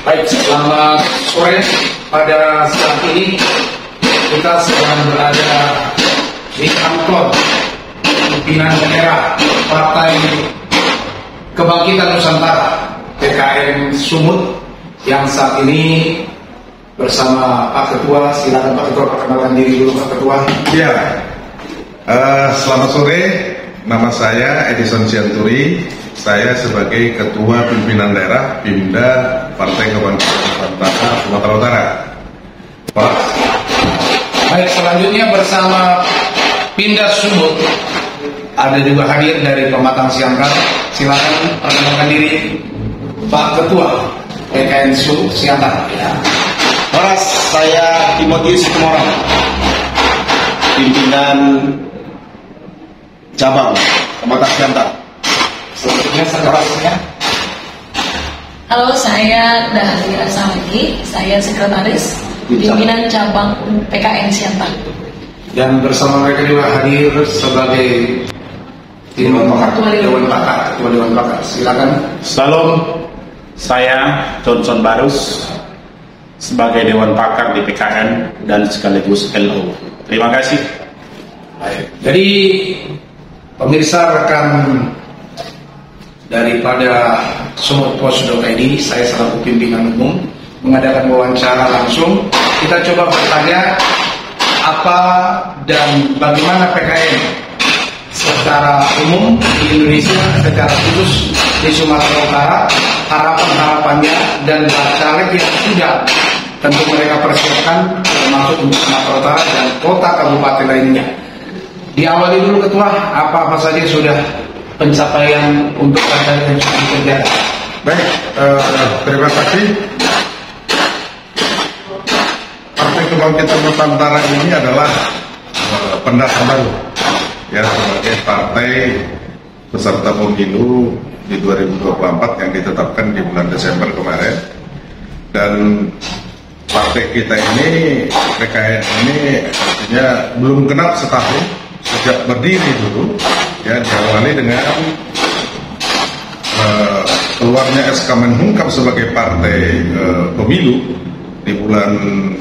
Baik, selamat sore. Pada saat ini kita sedang berada di kantor pimpinan daerah Partai Kebangkitan Nusantara PKN Sumut yang saat ini bersama Pak Ketua. Silakan Pak Ketua, perkenalkan diri dulu Pak Ketua. Ya, selamat sore. Nama saya Edison Sianturi. Saya sebagai Ketua Pimpinan Daerah Pimda Partai Kebangkitan Nusantara Sumatera Utara. Pak. Baik, selanjutnya bersama Pimda Sumut ada juga hadir dari Pematang Siantar. Silakan perkenalkan diri Pak Ketua PKN Siantar. Ya. Horas, saya Timotius Kumorang, pimpinan cabang Pematang Siantar. Selanjutnya sekretarisnya. Halo, saya Dahlia Samagi, saya sekretaris pimpinan cabang PKN Siantar. Dan bersama mereka juga hadir sebagai Dewan Pakar. Silakan. Salam, saya Johnson Barus sebagai Dewan Pakar di PKN dan sekaligus LO. Terima kasih. Baik. Jadi pemirsa rekan daripada sumutpos.id, saya selaku pimpinan umum mengadakan wawancara langsung. Kita coba bertanya apa dan bagaimana PKN secara umum di Indonesia, secara khusus di Sumatera Utara, harapan-harapannya dan caleg yang sudah tentu mereka persiapkan termasuk untuk Sumatera Utara dan kota kabupaten lainnya. Diawali dulu Ketua, apa saja sudah pencapaian untuk partai yang sudah dikerjakan. Baik, terima kasih. Partai Kebangkitan Nusantara ini adalah pendatang baru, ya, sebagai partai peserta pemilu di 2024 yang ditetapkan di bulan Desember kemarin. Dan partai kita ini, PKN ini, artinya belum genap setahun sejak berdiri dulu. Ya, diawali dengan keluarnya SK Menhumkam sebagai partai pemilu di bulan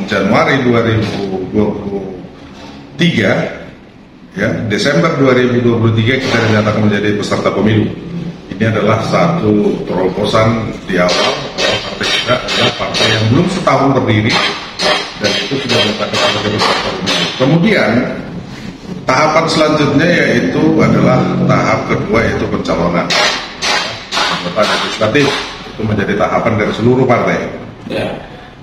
Januari 2023. Ya, Desember 2023 kita dinyatakan menjadi peserta pemilu. Ini adalah satu terobosan di awal bahwa partai kita adalah partai yang belum setahun berdiri dan itu sudah dinyatakan sebagai peserta pemilu. Kemudian tahapan selanjutnya yaitu adalah tahap kedua, yaitu pencalonan anggota legislatif. Itu menjadi tahapan dari seluruh partai. Ya.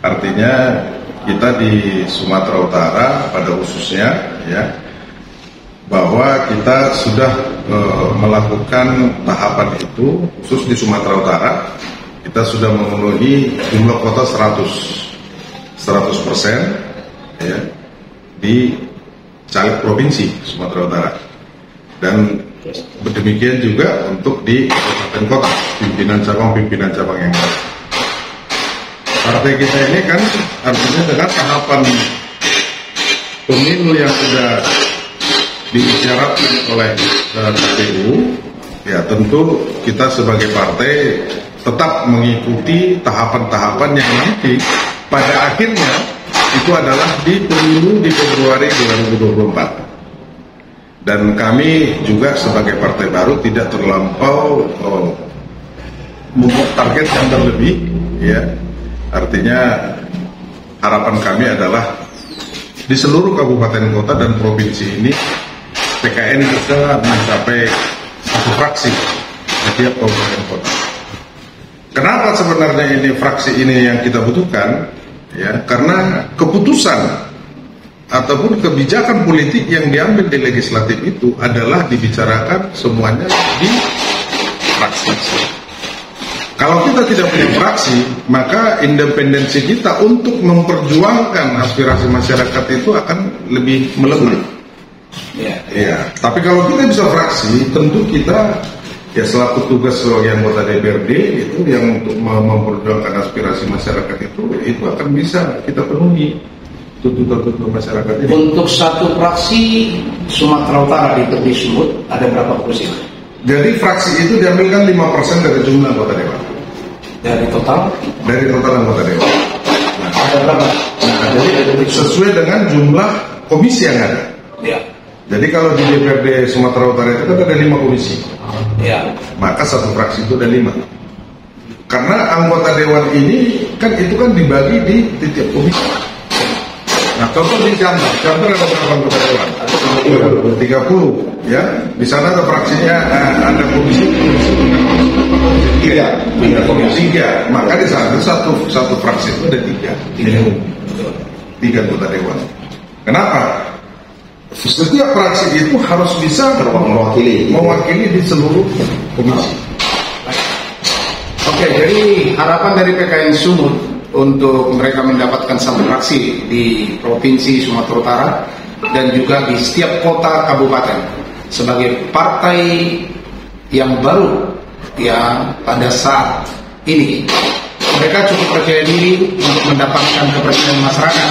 Artinya kita di Sumatera Utara pada khususnya, ya, bahwa kita sudah melakukan tahapan itu khusus di Sumatera Utara. Kita sudah memenuhi jumlah kuota 100%, ya, di caleg provinsi Sumatera Utara, dan demikian juga untuk di kabupaten kota, pimpinan cabang yang ada. Partai kita ini kan artinya dengan tahapan pemilu yang sudah diisyaratkan oleh KPU, ya tentu kita sebagai partai tetap mengikuti tahapan-tahapan yang nanti pada akhirnya itu adalah di pemilu di Februari 2024. Dan kami juga sebagai partai baru tidak terlampau membuat target yang berlebih, ya. Artinya harapan kami adalah di seluruh kabupaten kota dan provinsi ini PKN bisa mencapai satu fraksi di tiap kabupaten kota. Kenapa sebenarnya ini fraksi ini yang kita butuhkan? Ya, karena keputusan ataupun kebijakan politik yang diambil di legislatif itu adalah dibicarakan semuanya di fraksi. Kalau kita tidak punya fraksi, maka independensi kita untuk memperjuangkan aspirasi masyarakat itu akan lebih melemah. Ya. Tapi kalau kita bisa fraksi, tentu kita ya selaku tugas sebagai anggota DPRD itu yang untuk memperjuangkan aspirasi masyarakat itu akan bisa kita penuhi tuntutan masyarakat ini. Untuk satu fraksi Sumatera Utara di Tepi Sumut ada berapa kursi? Jadi fraksi itu diambilkan 5% dari jumlah anggota dewan. Dari total anggota dewan. ada berapa? Nah, jadi sesuai dengan jumlah komisi yang ada. Ya. Jadi kalau di DPRD Sumatera Utara itu kan ada 5 komisi, Ya. maka satu fraksi itu ada 5. Karena anggota dewan ini kan itu kan dibagi di tiap komisi. Nah, contoh di Jamber ada berapa anggota dewan? 30, ya. Di sana ada fraksinya, ada komisi 3, komisi 3. Maka di sana satu fraksi itu ada 3. 3 anggota dewan. Kenapa? Setiap fraksi itu harus bisa mewakili di seluruh komisi. Oke, jadi harapan dari PKN Sumut untuk mereka mendapatkan satu fraksi di Provinsi Sumatera Utara dan juga di setiap kota kabupaten sebagai partai yang baru yang pada saat ini mereka cukup percaya diri untuk mendapatkan kepercayaan masyarakat.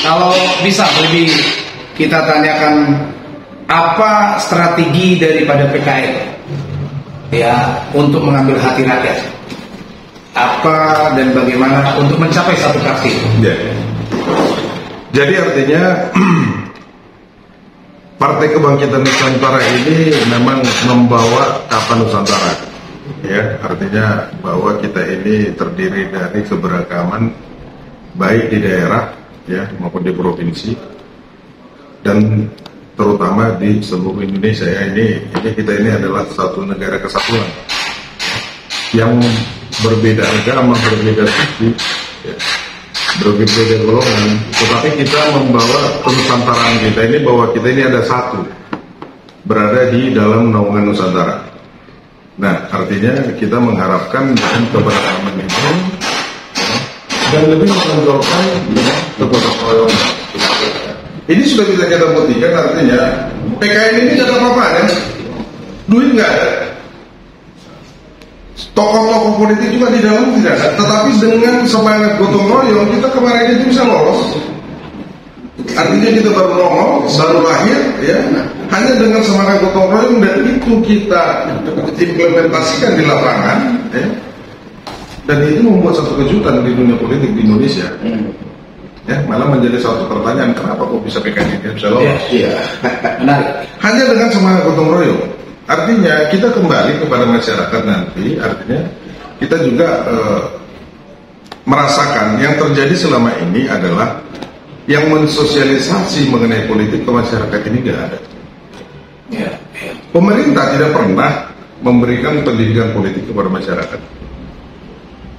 Kalau bisa lebih kita tanyakan apa strategi daripada PKN ya untuk mengambil hati rakyat, apa dan bagaimana untuk mencapai satu fraksi. Ya. Jadi artinya Partai Kebangkitan Nusantara ini memang membawa kata Nusantara, ya, artinya bahwa kita ini terdiri dari keberagaman baik di daerah, ya, maupun di provinsi dan terutama di seluruh Indonesia. Ya, ini kita ini adalah satu negara kesatuan yang berbeda agama, berbeda suku, ya, berbeda golongan, tetapi kita membawa kenusantaraan kita ini, bahwa kita ini ada satu, berada di dalam naungan Nusantara. Nah, artinya kita mengharapkan dengan keberagaman itu, ya, dan lebih menonjolkan kegotong royongan. Ini sudah kita buktikan, artinya PKN ini tidak apa-apa, kan? Duit nggak ada, tokoh-tokoh politik juga di dalam tidak ada, tetapi dengan semangat gotong royong kita kemarin itu bisa lolos. Artinya kita baru nongol, baru lahir, ya, hanya dengan semangat gotong royong, dan itu kita implementasikan di lapangan, ya, dan itu membuat satu kejutan di dunia politik di Indonesia. Ya, malah menjadi suatu pertanyaan, kenapa kok bisa PKN ini bisa lolos? Iya, menarik. Hanya dengan semangat gotong royong. Artinya kita kembali kepada masyarakat nanti, artinya kita juga merasakan yang terjadi selama ini adalah yang mensosialisasi mengenai politik ke masyarakat ini tidak ada. Ya. Pemerintah tidak pernah memberikan pendidikan politik kepada masyarakat.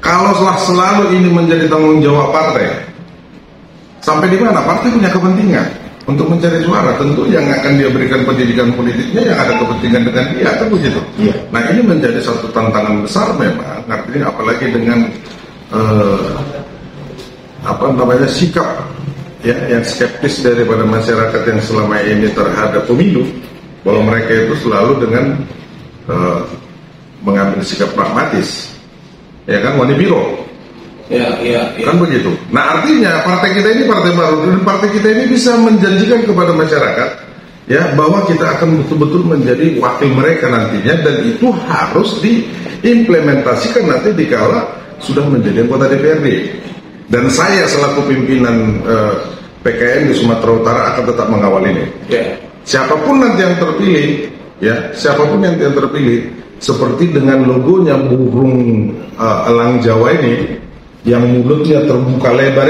Kalau selalu ini menjadi tanggung jawab partai, sampai di mana partai punya kepentingan untuk mencari suara, tentu yang akan dia berikan pendidikan politiknya yang ada kepentingan dengan dia, kan begitu. Iya. Nah, ini menjadi satu tantangan besar memang, artinya apalagi dengan sikap, ya, yang skeptis daripada masyarakat yang selama ini terhadap pemilu, bahwa mereka itu selalu dengan mengambil sikap pragmatis, ya kan, wani biro. Ya. Kan begitu. Nah, artinya partai kita ini partai baru, dan partai kita ini bisa menjanjikan kepada masyarakat, ya, bahwa kita akan betul-betul menjadi wakil mereka nantinya, dan itu harus diimplementasikan nanti dikala sudah menjadi anggota DPRD. Dan saya selaku pimpinan PKN di Sumatera Utara akan tetap mengawal ini. Ya. Siapapun nanti yang terpilih, ya, siapapun yang terpilih, seperti dengan logonya burung elang Jawa ini, yang mulutnya terbuka lebar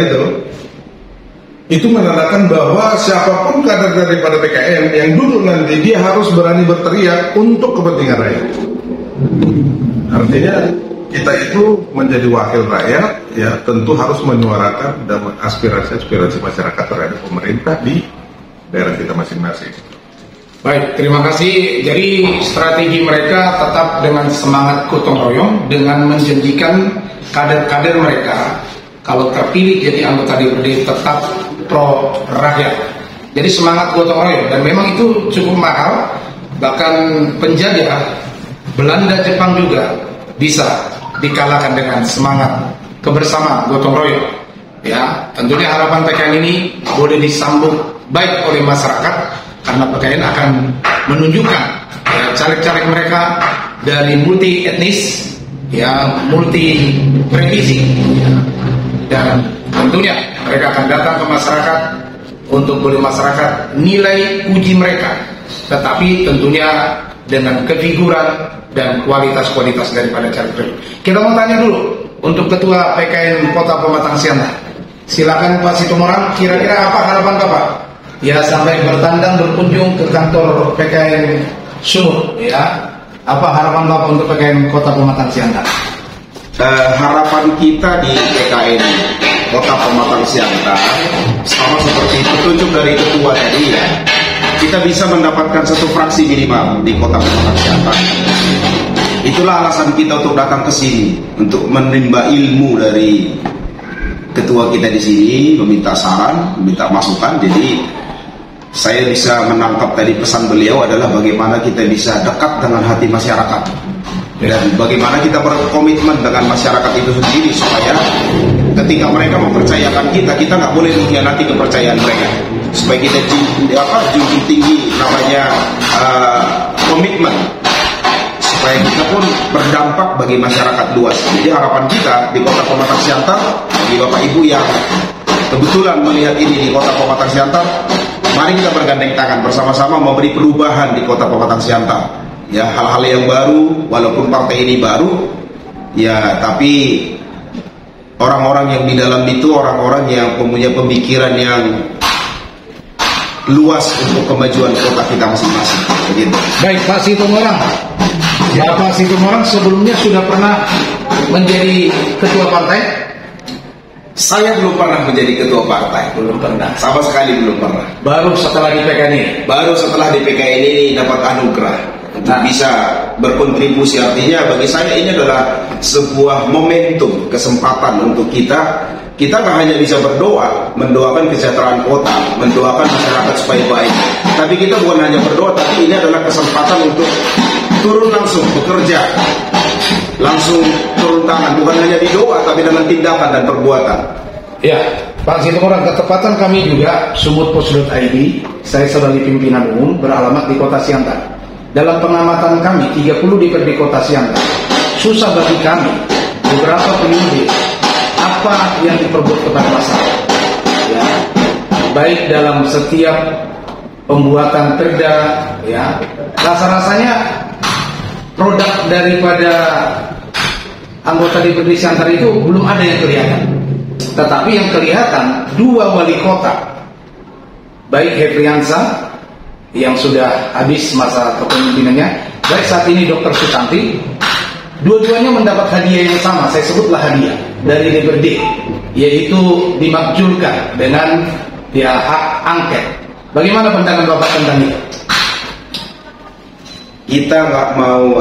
itu menandakan bahwa siapapun kader daripada PKN yang duduk nanti, dia harus berani berteriak untuk kepentingan rakyat. Artinya kita itu menjadi wakil rakyat, ya, tentu harus menyuarakan dan aspirasi masyarakat terhadap pemerintah di daerah kita masing-masing. Baik, terima kasih. Jadi strategi mereka tetap dengan semangat gotong royong, dengan menjanjikan kader-kader mereka kalau terpilih jadi anggota DPRD tetap pro rakyat. Jadi semangat gotong royong, dan memang itu cukup mahal. Bahkan penjajah Belanda, Jepang juga bisa dikalahkan dengan semangat kebersamaan gotong royong. Ya, tentunya harapan PKN ini boleh disambut baik oleh masyarakat, karena PKN akan menunjukkan, ya, caleg-caleg mereka dari multi etnis, ya multi revisi, ya. Dan tentunya mereka akan datang ke masyarakat untuk beli masyarakat nilai uji mereka, tetapi tentunya dengan kefiguran dan kualitas daripada caleg tersebut. Kita mau tanya dulu untuk Ketua PKN Kota Pematang Siantar. Silakan Pak Situmorang, kira-kira apa harapan Bapak? Ya sampai bertandang berkunjung ke kantor PKN Sumut, ya. Apa harapan Bapak untuk PKN Kota Pematang Siantar? Harapan kita di PKN Kota Pematang Siantar sama seperti petunjuk dari ketua tadi ya, kita bisa mendapatkan satu fraksi minimal di Kota Pematang Siantar. Itulah alasan kita untuk datang ke sini, untuk menimba ilmu dari ketua kita di sini, meminta saran, meminta masukan. Jadi saya bisa menangkap tadi pesan beliau adalah bagaimana kita bisa dekat dengan hati masyarakat dan bagaimana kita berkomitmen dengan masyarakat itu sendiri supaya ketika mereka mempercayakan kita nggak boleh mengkhianati kepercayaan mereka, supaya kita junjung tinggi namanya komitmen, supaya kita pun berdampak bagi masyarakat luas. Jadi harapan kita di Kota Pematang Siantar, bagi Bapak Ibu yang kebetulan melihat ini di Kota Pematang Siantar, mari kita bergandeng tangan bersama-sama memberi perubahan di Kota Pematang Siantar. Ya, hal-hal yang baru, walaupun partai ini baru, ya tapi orang-orang yang di dalam itu orang-orang yang punya pemikiran yang luas untuk kemajuan kota kita masing-masing. Begitu. Baik, Pak Situmorang. Ya, Pak Situmorang sebelumnya sudah pernah menjadi ketua partai? Saya belum pernah menjadi ketua partai. Belum pernah. Sama sekali belum pernah. Baru setelah di PKN ini? Baru setelah di PKN ini dapat anugerah untuk bisa berkontribusi. Artinya bagi saya ini adalah sebuah momentum, kesempatan untuk kita nggak hanya bisa berdoa, mendoakan kesejahteraan kota, mendoakan masyarakat supaya baik, tapi kita bukan hanya berdoa, tapi ini adalah kesempatan untuk turun langsung bekerja, langsung turun tangan, bukan hanya di doa tapi dengan tindakan dan perbuatan. Ya, Pak Situmorang, ketepatan kami juga sumut.id, saya sebagai pimpinan umum beralamat di Kota Siantar. Dalam pengamatan kami 30 DPRD Kota Siantar, susah bagi kami beberapa periode apa yang diperbuat kepada masyarakat, ya, baik dalam setiap pembuatan perda, ya, rasa-rasanya produk daripada anggota DPRD Siantar itu belum ada yang kelihatan. Tetapi yang kelihatan dua wali kota, baik Hefriansa yang sudah habis masa kepemimpinannya, baik saat ini Dr. Sutanti, dua-duanya mendapat hadiah yang sama, saya sebutlah hadiah dari DPRD, yaitu dimakjulkan dengan ya hak angket. Bagaimana pandangan Bapak tentang itu? Kita nggak mau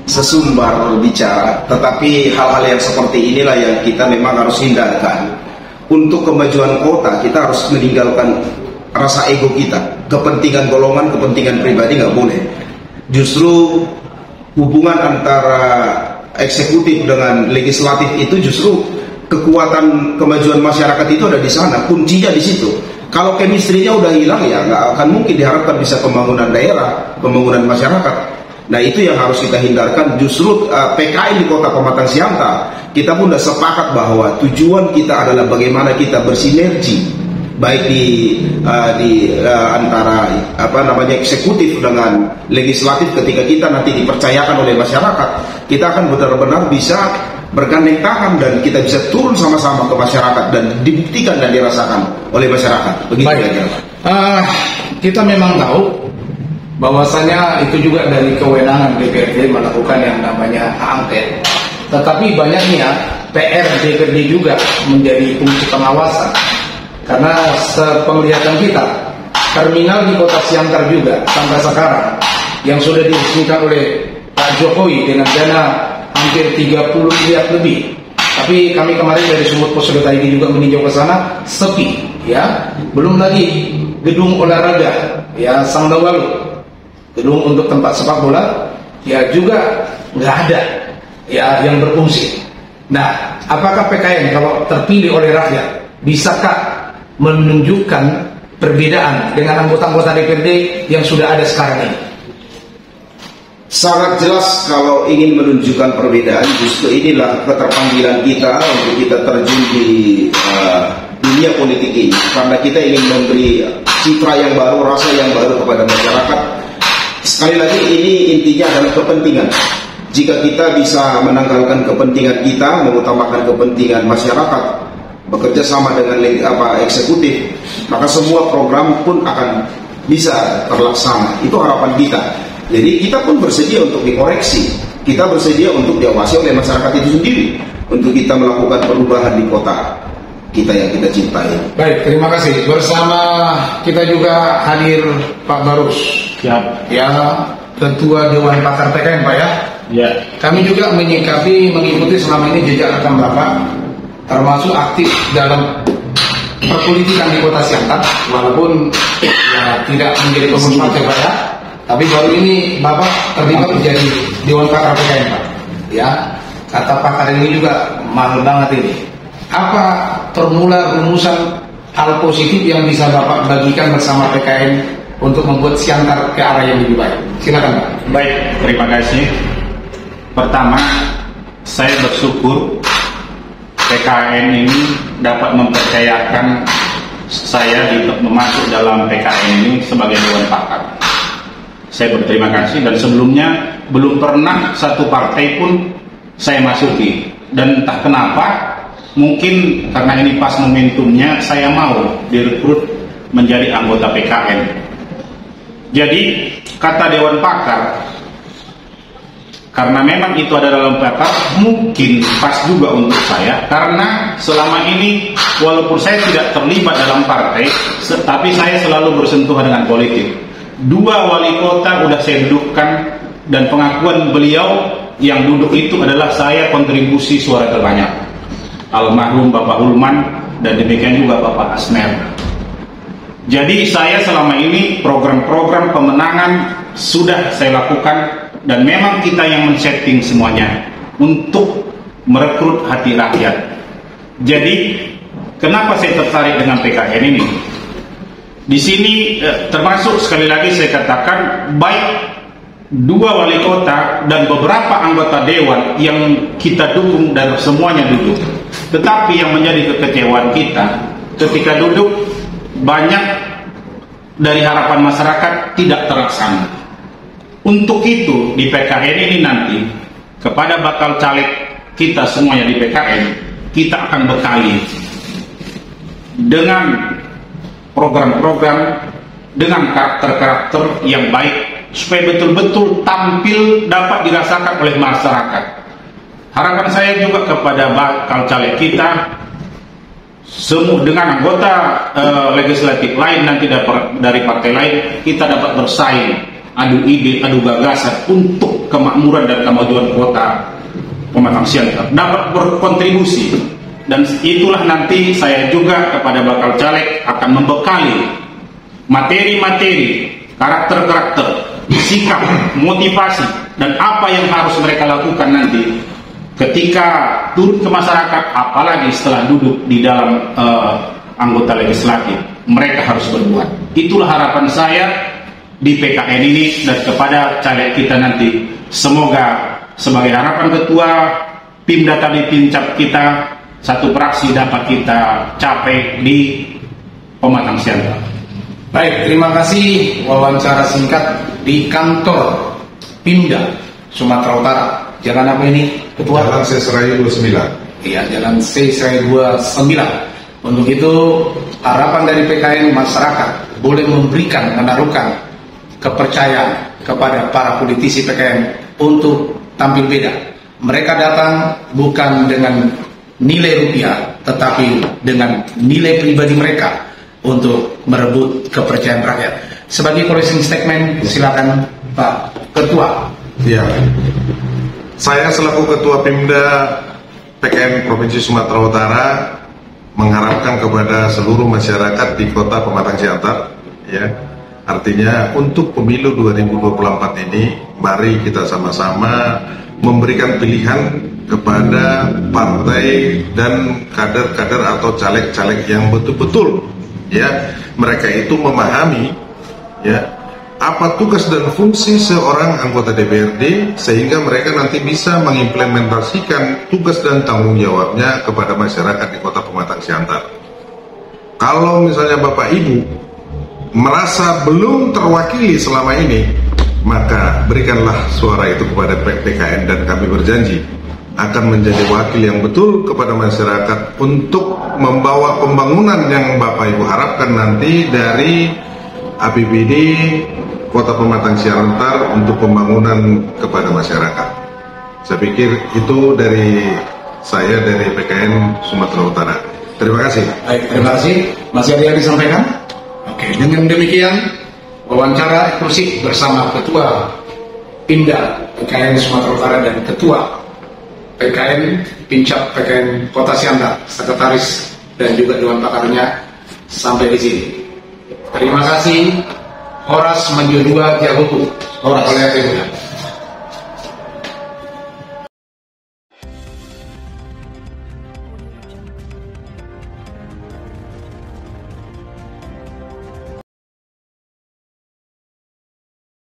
sesumbar bicara, tetapi hal-hal yang seperti inilah yang kita memang harus hindarkan. Untuk kemajuan kota kita harus meninggalkan rasa ego kita, kepentingan golongan, kepentingan pribadi nggak boleh. Justru hubungan antara eksekutif dengan legislatif itu justru kekuatan kemajuan masyarakat itu ada di sana, kuncinya di situ. Kalau chemistry-nya udah hilang ya nggak akan mungkin diharapkan bisa pembangunan daerah, pembangunan masyarakat. Nah itu yang harus kita hindarkan. Justru PKN di Kota Pematang Siantar kita pun sudah sepakat bahwa tujuan kita adalah bagaimana kita bersinergi baik di antara eksekutif dengan legislatif. Ketika kita nanti dipercayakan oleh masyarakat, kita akan benar-benar bisa bergandeng tangan dan kita bisa turun sama-sama ke masyarakat dan dibuktikan dan dirasakan oleh masyarakat. Begitu. Baik. Kita memang tahu bahwasanya itu juga dari kewenangan DPRD melakukan yang namanya angket. Tetapi banyaknya PR DPRD juga menjadi fungsi pengawasan. Karena sepenglihatan kita, terminal di Kota Siantar juga sampai sekarang yang sudah diresmikan oleh Pak Jokowi dengan dana hampir 30 miliar lebih. Tapi kami kemarin dari sumut.id juga meninjau ke sana, sepi, ya. Belum lagi gedung olahraga, ya, Sangdawalu, gedung untuk tempat sepak bola, ya juga nggak ada, ya, yang berfungsi. Nah, apakah PKN kalau terpilih oleh rakyat bisakah menunjukkan perbedaan dengan anggota-anggota DPRD yang sudah ada sekarang ini? Sangat jelas kalau ingin menunjukkan perbedaan, justru inilah keterpanggilan kita untuk kita terjun di dunia politik ini, karena kita ingin memberi citra yang baru, rasa yang baru kepada masyarakat. Sekali lagi, ini intinya adalah kepentingan. Jika kita bisa menanggalkan kepentingan kita, mengutamakan kepentingan masyarakat, bekerja sama dengan eksekutif, maka semua program pun akan bisa terlaksana. Itu harapan kita. Jadi kita pun bersedia untuk dikoreksi, kita bersedia untuk diawasi oleh masyarakat itu sendiri, untuk kita melakukan perubahan di kota kita yang kita cintai. Baik, terima kasih. Bersama kita juga hadir Pak Barus, ya, Ketua Dewan Pakar PKN, Pak ya. Ya. Kami juga mengikuti selama ini jejak rekam Bapak, termasuk aktif dalam perpolitikan di Kota Siantar, walaupun ya tidak menjadi pengurus partai, Pak ya. Tapi baru ini Bapak terlibat menjadi Dewan Pakar PKN, Pak. Ya, kata pakar ini juga mahal banget ini. Apa formula rumusan hal positif yang bisa Bapak bagikan bersama PKN untuk membuat Siantar ke arah yang lebih baik? Silakan, Pak. Baik, terima kasih. Pertama, saya bersyukur PKN ini dapat mempercayakan saya masuk dalam PKN ini sebagai Dewan Pakar. Saya berterima kasih, dan sebelumnya belum pernah satu partai pun saya masuki, dan entah kenapa, mungkin karena ini pas momentumnya, saya mau direkrut menjadi anggota PKN. Jadi kata Dewan Pakar, karena memang itu ada dalam pakar, mungkin pas juga untuk saya, karena selama ini walaupun saya tidak terlibat dalam partai, tapi saya selalu bersentuhan dengan politik. 2 wali kota udah saya dudukkan, dan pengakuan beliau yang duduk itu adalah saya kontribusi suara terbanyak, almarhum Bapak Hulman, dan demikian juga Bapak Asmer. Jadi saya selama ini program-program pemenangan sudah saya lakukan, dan memang kita yang men-setting semuanya untuk merekrut hati rakyat. Jadi kenapa saya tertarik dengan PKN ini? Di sini termasuk sekali lagi saya katakan, baik 2 wali kota dan beberapa anggota dewan yang kita dukung dan semuanya duduk. Tetapi yang menjadi kekecewaan kita ketika duduk, banyak dari harapan masyarakat tidak terlaksana. Untuk itu di PKN ini nanti, kepada bakal caleg kita semuanya di PKN, kita akan bekali dengan program-program, dengan karakter-karakter yang baik, supaya betul-betul tampil dapat dirasakan oleh masyarakat. Harapan saya juga kepada bakal caleg kita, semua dengan anggota legislatif lain nanti dari partai lain, kita dapat bersaing, adu ide, adu gagasan untuk kemakmuran dan kemajuan kota Pematang Siantar, dapat berkontribusi. Dan itulah nanti saya juga kepada bakal caleg akan membekali materi-materi, karakter-karakter, sikap, motivasi, dan apa yang harus mereka lakukan nanti ketika turun ke masyarakat, apalagi setelah duduk di dalam anggota legislatif. Mereka harus berbuat. Itulah harapan saya di PKN ini, dan kepada caleg kita nanti, semoga sebagai harapan ketua Pimda Tali Pincap kita, satu praksi dapat kita capai di Pematang Siantar. Baik, terima kasih wawancara singkat di kantor Pimda Sumatera Utara. Jalan apa ini, Ketua? Jalan Seseraya 29. Iya, Jalan Seseraya 29. Untuk itu, harapan dari PKN, masyarakat boleh menaruhkan kepercayaan kepada para politisi PKN untuk tampil beda. Mereka datang bukan dengan nilai rupiah, tetapi dengan nilai pribadi mereka untuk merebut kepercayaan rakyat. Sebagai closing statement, silakan Pak Ketua. Ya, saya selaku Ketua Pimda PKN Provinsi Sumatera Utara mengharapkan kepada seluruh masyarakat di Kota Pematang Siantar, ya, artinya untuk pemilu 2024 ini, mari kita sama-sama memberikan pilihan kepada partai dan kader-kader atau caleg-caleg yang betul-betul, ya, mereka itu memahami, ya, apa tugas dan fungsi seorang anggota DPRD sehingga mereka nanti bisa mengimplementasikan tugas dan tanggung jawabnya kepada masyarakat di Kota Pematang Siantar. Kalau misalnya Bapak Ibu merasa belum terwakili selama ini, maka berikanlah suara itu kepada PKN dan kami berjanji akan menjadi wakil yang betul kepada masyarakat untuk membawa pembangunan yang Bapak Ibu harapkan nanti dari APBD Kota Pematang Siantar untuk pembangunan kepada masyarakat. Saya pikir itu dari saya dari PKN Sumatera Utara. Terima kasih. Baik, terima kasih. Masih ada yang disampaikan? Oke, dengan demikian wawancara eksklusif bersama Ketua Pimda PKN Sumatera Utara dan Ketua PKN Pincap PKN Kota Siantar, Sekretaris dan juga Dewan Pakarnya sampai di sini. Terima kasih. Horas Manjodua Jahuku oleh Pimda.